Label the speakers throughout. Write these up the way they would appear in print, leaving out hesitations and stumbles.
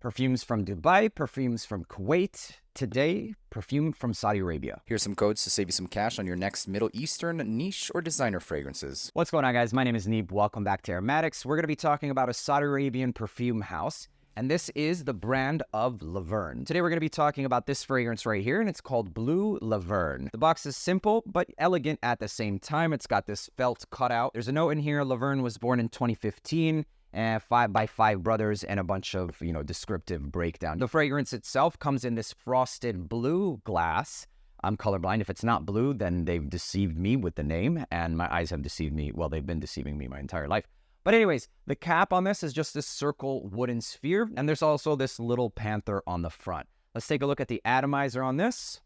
Speaker 1: Perfumes from Dubai, perfumes from Kuwait. Today, perfume from Saudi Arabia.
Speaker 2: Here's some codes to save you some cash on your next Middle Eastern niche or designer fragrances.
Speaker 1: What's going on, guys? My name is Neeb. Welcome back to AROMATIX. We're going to be talking about a Saudi Arabian perfume house, and this is the brand of Lavern. Today, we're going to be talking about this fragrance right here, and it's called Blue Lavern. The box is simple, but elegant at the same time. It's got this felt cutout. There's a note in here. Lavern was born in 2015. And 5 by 5 brothers and a bunch of, descriptive breakdown. The fragrance itself comes in this frosted blue glass. I'm colorblind. If it's not blue, then they've deceived me with the name, and my eyes have deceived me. Well, they've been deceiving me my entire life. But anyways, the cap on this is just this circle wooden sphere, and there's also this little panther on the front. Let's take a look at the atomizer on this.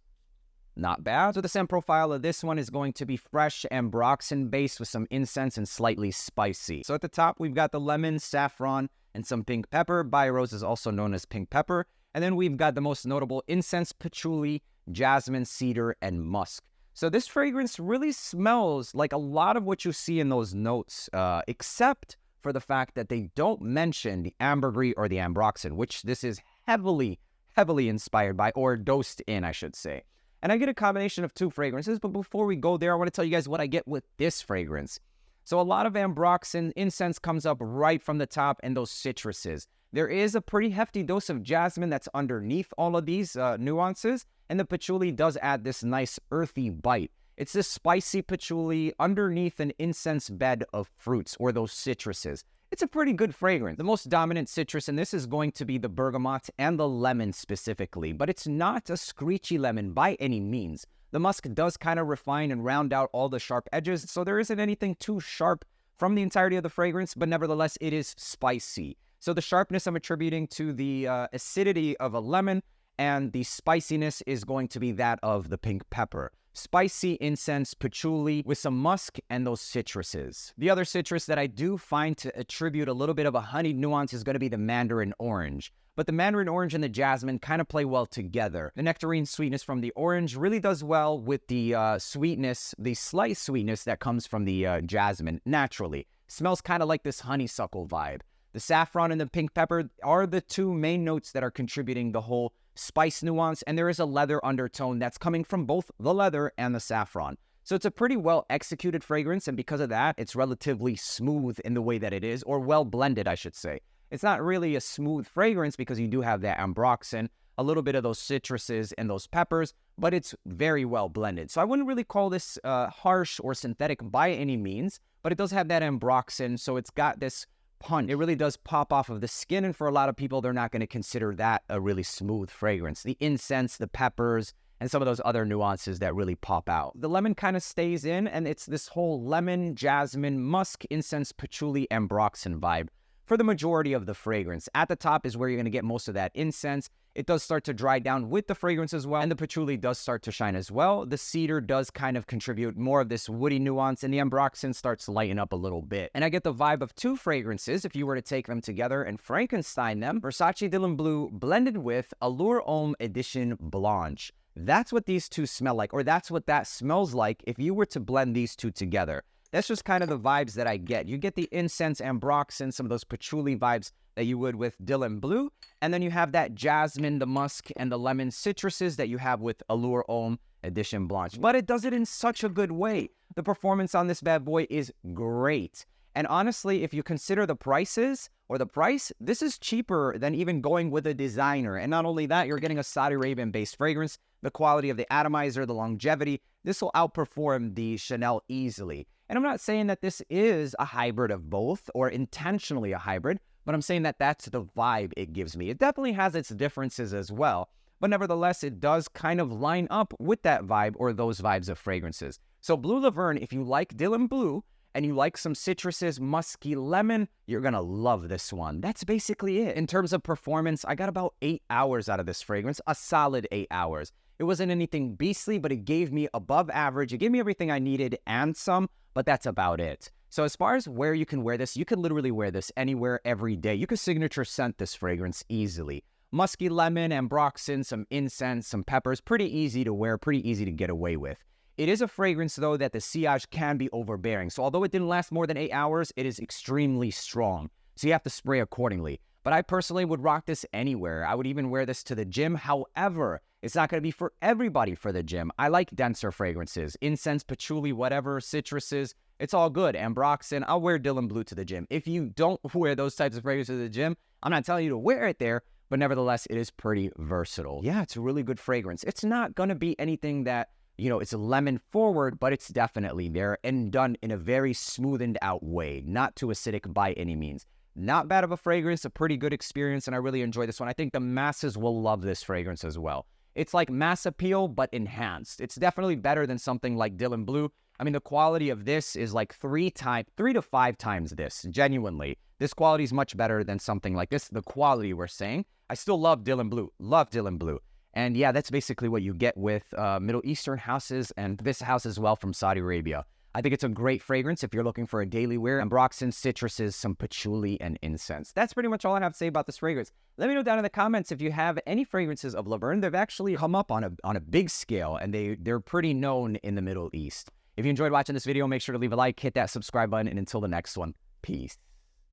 Speaker 1: Not bad. So the scent profile of this one is going to be fresh ambroxan based with some incense and slightly spicy. So at the top, we've got the lemon, saffron, and some pink pepper. Biorose is also known as pink pepper. And then we've got the most notable incense, patchouli, jasmine, cedar, and musk. So this fragrance really smells like a lot of what you see in those notes, except for the fact that they don't mention the ambergris or the ambroxan, which this is heavily inspired by, or dosed in, I should say. And I get a combination of two fragrances, but before we go there, I want to tell you guys what I get with this fragrance. So a lot of ambroxan incense comes up right from the top and those citruses. There is a pretty hefty dose of jasmine that's underneath all of these nuances, and the patchouli does add this nice earthy bite. It's this spicy patchouli underneath an incense bed of fruits, or those citruses. It's a pretty good fragrance. The most dominant citrus in this is going to be the bergamot and the lemon specifically, but it's not a screechy lemon by any means. The musk does kind of refine and round out all the sharp edges, so there isn't anything too sharp from the entirety of the fragrance, but nevertheless, it is spicy. So the sharpness I'm attributing to the acidity of a lemon, and the spiciness is going to be that of the pink pepper. Spicy incense, patchouli with some musk and those citruses. The other citrus that I do find to attribute a little bit of a honeyed nuance is going to be the mandarin orange. But the mandarin orange and the jasmine kind of play well together. The nectarine sweetness from the orange really does well with the sweetness, the slight sweetness that comes from the jasmine naturally. Smells kind of like this honeysuckle vibe. The saffron and the pink pepper are the two main notes that are contributing the whole spice nuance, and there is a leather undertone that's coming from both the leather and the saffron. So it's a pretty well executed fragrance, and because of that, it's relatively smooth in the way that it is, or well blended, I should say. It's not really a smooth fragrance because you do have that ambroxan, a little bit of those citruses and those peppers, but it's very well blended. So I wouldn't really call this harsh or synthetic by any means, but it does have that ambroxan, so it's got this punch. It really does pop off of the skin, and for a lot of people, they're not going to consider that a really smooth fragrance. The incense, the peppers, and some of those other nuances that really pop out. The lemon kind of stays in, and it's this whole lemon, jasmine, musk, incense, patchouli, ambroxan vibe for the majority of the fragrance. At the top is where you're going to get most of that incense. It does start to dry down with the fragrance as well, and the patchouli does start to shine as well. The cedar does kind of contribute more of this woody nuance, and the ambroxan starts to lighten up a little bit. And I get the vibe of two fragrances if you were to take them together and Frankenstein them. Versace Dylan Blue blended with Allure Homme Edition Blanche. That's what these two smell like, or that's what that smells like if you were to blend these two together. That's just kind of the vibes that I get. You get the incense, ambroxan, some of those patchouli vibes that you would with Dylan Blue. And then you have that jasmine, the musk, and the lemon citruses that you have with Allure Homme Edition Blanche. But it does it in such a good way. The performance on this bad boy is great. And honestly, if you consider the prices or the price, this is cheaper than even going with a designer. And not only that, you're getting a Saudi Arabian-based fragrance. The quality of the atomizer, the longevity, this will outperform the Chanel easily. And I'm not saying that this is a hybrid of both or intentionally a hybrid, but I'm saying that that's the vibe it gives me. It definitely has its differences as well, but nevertheless, it does kind of line up with that vibe or those vibes of fragrances. So Blue Lavern, if you like Dylan Blue and you like some citruses, musky lemon, you're going to love this one. That's basically it. In terms of performance, I got about 8 hours out of this fragrance, a solid 8 hours. It wasn't anything beastly, but it gave me above average. It gave me everything I needed and some, but that's about it. So as far as where you can wear this, you can literally wear this anywhere, every day. You can signature scent this fragrance easily. Musky lemon, ambroxan, some incense, some peppers. Pretty easy to wear, pretty easy to get away with. It is a fragrance, though, that the sillage can be overbearing. So although it didn't last more than 8 hours, it is extremely strong. So you have to spray accordingly. but I personally would rock this anywhere. I would even wear this to the gym. However, it's not going to be for everybody for the gym. I like denser fragrances, incense, patchouli, whatever, citruses. It's all good. Ambroxan, I'll wear Dylan Blue to the gym. If you don't wear those types of fragrances to the gym, I'm not telling you to wear it there, but nevertheless, it is pretty versatile. Yeah, it's a really good fragrance. It's not going to be anything that, you know, it's lemon forward, but it's definitely there and done in a very smoothened out way, not too acidic by any means. Not bad of a fragrance, a pretty good experience, and I really enjoy this one. I think the masses will love this fragrance as well. It's like mass appeal, but enhanced. It's definitely better than something like Dylan Blue. I mean, the quality of this is like 3 to 5 times this, genuinely. This quality is much better than something like this. The quality we're saying. I still love Dylan Blue. Love Dylan Blue. And yeah, that's basically what you get with Middle Eastern houses and this house as well from Saudi Arabia. I think it's a great fragrance if you're looking for a daily wear. Ambroxan, citruses, some patchouli, and incense. That's pretty much all I have to say about this fragrance. Let me know down in the comments if you have any fragrances of Laverne. They've actually come up on a big scale, and they're pretty known in the Middle East. If you enjoyed watching this video, make sure to leave a like, hit that subscribe button, and until the next one, peace.